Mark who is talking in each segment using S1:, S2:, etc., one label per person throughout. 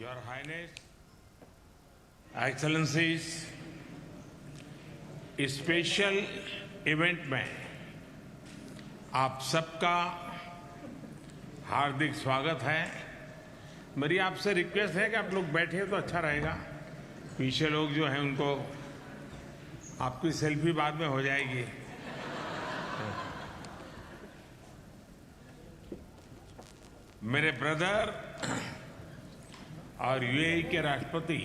S1: Your Highness, Excellencies, इस special event में आप सबका हार्दिक स्वागत है। मेरी आपसे रिक्वेस्ट है कि आप लोग बैठे तो अच्छा रहेगा। पीछे लोग जो हैं उनको आपकी सेल्फी बाद में हो जाएगी। मेरे ब्रदर और यूएई के राष्ट्रपति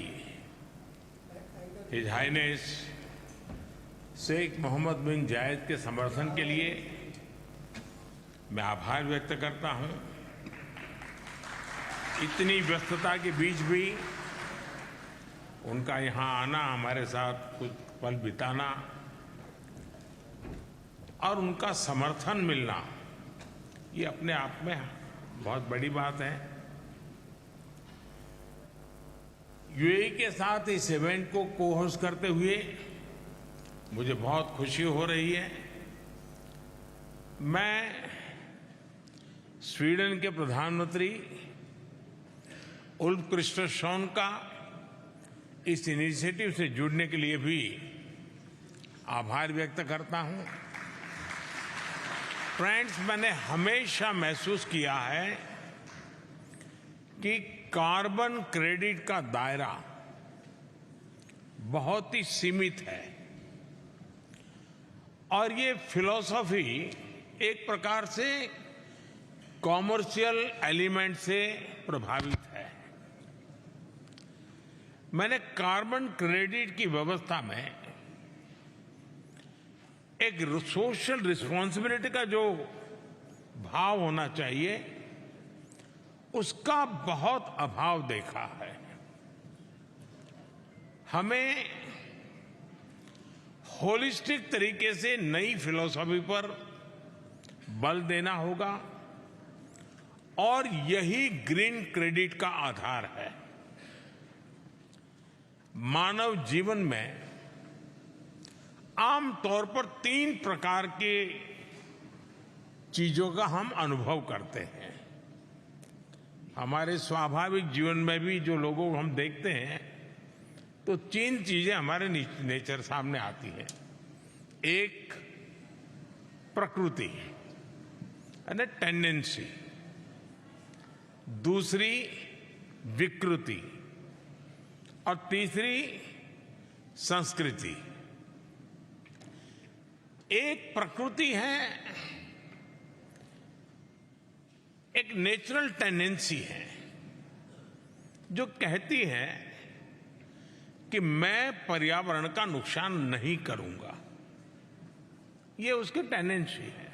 S1: हिज हाइनेस शेख मोहम्मद बिन जायद के समर्थन के लिए मैं आभार व्यक्त करता हूं। इतनी व्यस्तता के बीच भी उनका यहां आना, हमारे साथ कुछ पल बिताना और उनका समर्थन मिलना, ये अपने आप में बहुत बड़ी बात है। यूएई के साथ इस इवेंट को को-होस्ट करते हुए मुझे बहुत खुशी हो रही है। मैं स्वीडन के प्रधानमंत्री उल्फ क्रिस्टरसन का इस इनिशिएटिव से जुड़ने के लिए भी आभार व्यक्त करता हूं। फ्रेंड्स, मैंने हमेशा महसूस किया है कि कार्बन क्रेडिट का दायरा बहुत ही सीमित है और ये फिलॉसफी एक प्रकार से कॉमर्शियल एलिमेंट से प्रभावित है। मैंने कार्बन क्रेडिट की व्यवस्था में एक सोशल रिस्पॉन्सिबिलिटी का जो भाव होना चाहिए, उसका बहुत अभाव देखा है। हमें होलिस्टिक तरीके से नई फिलॉसफी पर बल देना होगा और यही ग्रीन क्रेडिट का आधार है। मानव जीवन में आमतौर पर 3 प्रकार के चीजों का हम अनुभव करते हैं। हमारे स्वाभाविक जीवन में भी जो लोगों को हम देखते हैं तो 3 चीजें हमारे नेचर सामने आती हैं। एक प्रकृति यानी टेंडेंसी, दूसरी विकृति और तीसरी संस्कृति। एक प्रकृति है, एक नेचुरल टेंडेंसी है जो कहती है कि मैं पर्यावरण का नुकसान नहीं करूंगा। ये उसकी टेंडेंसी है।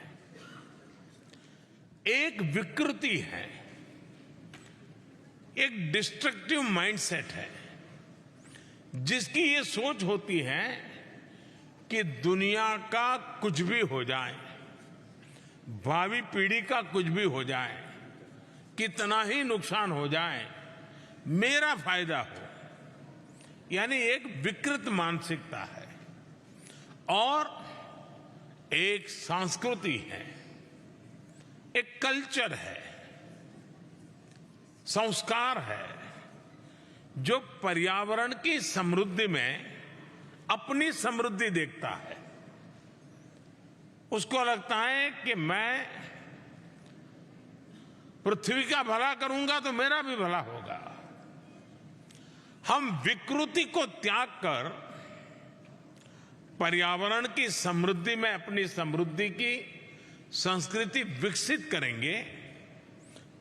S1: एक विकृति है, एक डिस्ट्रक्टिव माइंडसेट है जिसकी ये सोच होती है कि दुनिया का कुछ भी हो जाए, भावी पीढ़ी का कुछ भी हो जाए, कितना ही नुकसान हो जाए, मेरा फायदा हो। यानी एक विकृत मानसिकता है। और एक संस्कृति है, एक कल्चर है, संस्कार है जो पर्यावरण की समृद्धि में अपनी समृद्धि देखता है। उसको लगता है कि मैं पृथ्वी का भला करूंगा तो मेरा भी भला होगा। हम विकृति को त्याग कर पर्यावरण की समृद्धि में अपनी समृद्धि की संस्कृति विकसित करेंगे,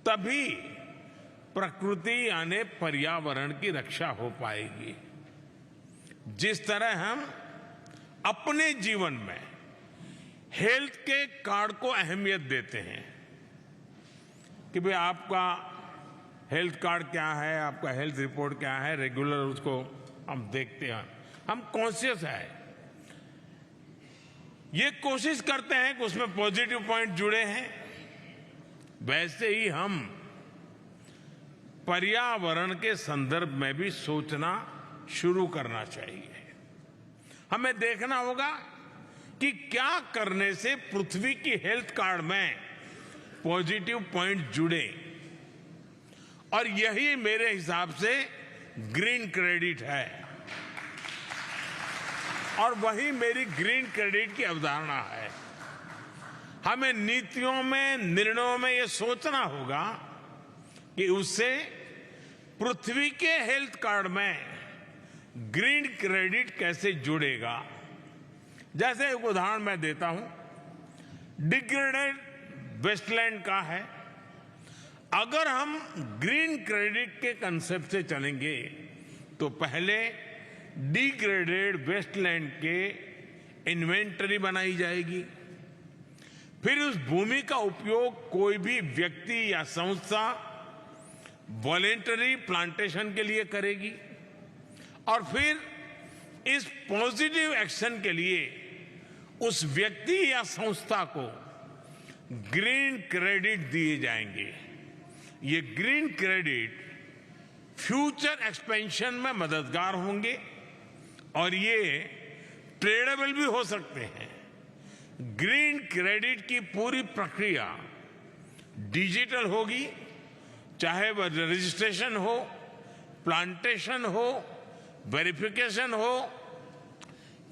S1: तभी प्रकृति यानी पर्यावरण की रक्षा हो पाएगी। जिस तरह हम अपने जीवन में हेल्थ के कार्ड को अहमियत देते हैं कि भाई आपका हेल्थ कार्ड क्या है, आपका हेल्थ रिपोर्ट क्या है, रेगुलर उसको हम देखते हैं, हम कॉन्शियस है, ये कोशिश करते हैं कि उसमें पॉजिटिव पॉइंट जुड़े हैं। वैसे ही हम पर्यावरण के संदर्भ में भी सोचना शुरू करना चाहिए। हमें देखना होगा कि क्या करने से पृथ्वी की हेल्थ कार्ड में पॉजिटिव पॉइंट जुड़े और यही मेरे हिसाब से ग्रीन क्रेडिट है और वही मेरी ग्रीन क्रेडिट की अवधारणा है। हमें नीतियों में, निर्णयों में ये सोचना होगा कि उससे पृथ्वी के हेल्थ कार्ड में ग्रीन क्रेडिट कैसे जुड़ेगा। जैसे एक उदाहरण मैं देता हूं, डिग्रेडेड वेस्टलैंड का है। अगर हम ग्रीन क्रेडिट के कंसेप्ट से चलेंगे तो पहले डिग्रेडेड वेस्टलैंड के इन्वेंटरी बनाई जाएगी, फिर उस भूमि का उपयोग कोई भी व्यक्ति या संस्था वॉलेंटरी प्लांटेशन के लिए करेगी और फिर इस पॉजिटिव एक्शन के लिए उस व्यक्ति या संस्था को ग्रीन क्रेडिट दिए जाएंगे। ये ग्रीन क्रेडिट फ्यूचर एक्सपेंशन में मददगार होंगे और ये ट्रेडेबल भी हो सकते हैं। ग्रीन क्रेडिट की पूरी प्रक्रिया डिजिटल होगी, चाहे वह रजिस्ट्रेशन हो, प्लांटेशन हो, वेरिफिकेशन हो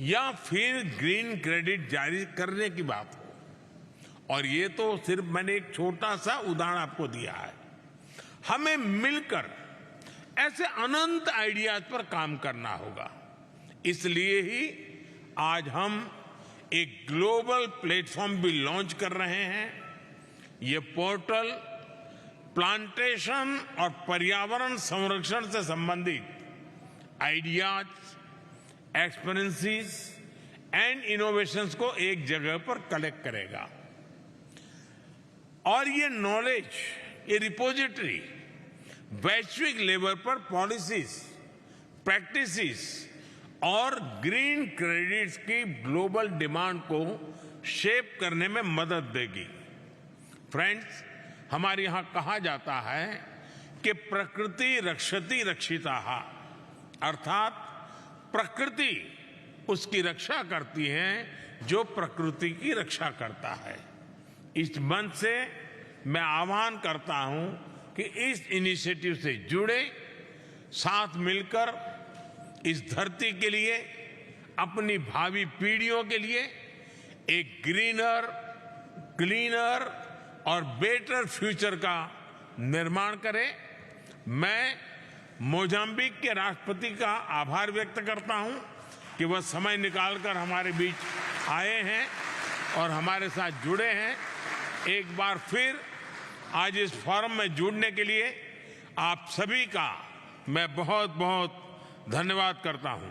S1: या फिर ग्रीन क्रेडिट जारी करने की बात हो। और ये तो सिर्फ मैंने एक छोटा सा उदाहरण आपको दिया है। हमें मिलकर ऐसे अनंत आइडियाज पर काम करना होगा। इसलिए ही आज हम एक ग्लोबल प्लेटफॉर्म भी लॉन्च कर रहे हैं। ये पोर्टल प्लांटेशन और पर्यावरण संरक्षण से संबंधित आइडियाज, एक्सपीरियंसेस एंड इनोवेशंस को एक जगह पर कलेक्ट करेगा और ये नॉलेज, ये रिपोजिटरी वैश्विक लेवल पर पॉलिसीज, प्रैक्टिसेस और ग्रीन क्रेडिट्स की ग्लोबल डिमांड को शेप करने में मदद देगी। फ्रेंड्स, हमारे यहां कहा जाता है कि प्रकृति रक्षति रक्षिताः, अर्थात प्रकृति उसकी रक्षा करती है जो प्रकृति की रक्षा करता है। इस मंच से मैं आह्वान करता हूं कि इस इनिशिएटिव से जुड़े, साथ मिलकर इस धरती के लिए, अपनी भावी पीढ़ियों के लिए एक ग्रीनर, क्लीनर और बेटर फ्यूचर का निर्माण करें। मैं मोजाम्बिक के राष्ट्रपति का आभार व्यक्त करता हूं कि वह समय निकालकर हमारे बीच आए हैं और हमारे साथ जुड़े हैं। एक बार फिर आज इस फोरम में जुड़ने के लिए आप सभी का मैं बहुत बहुत धन्यवाद करता हूं।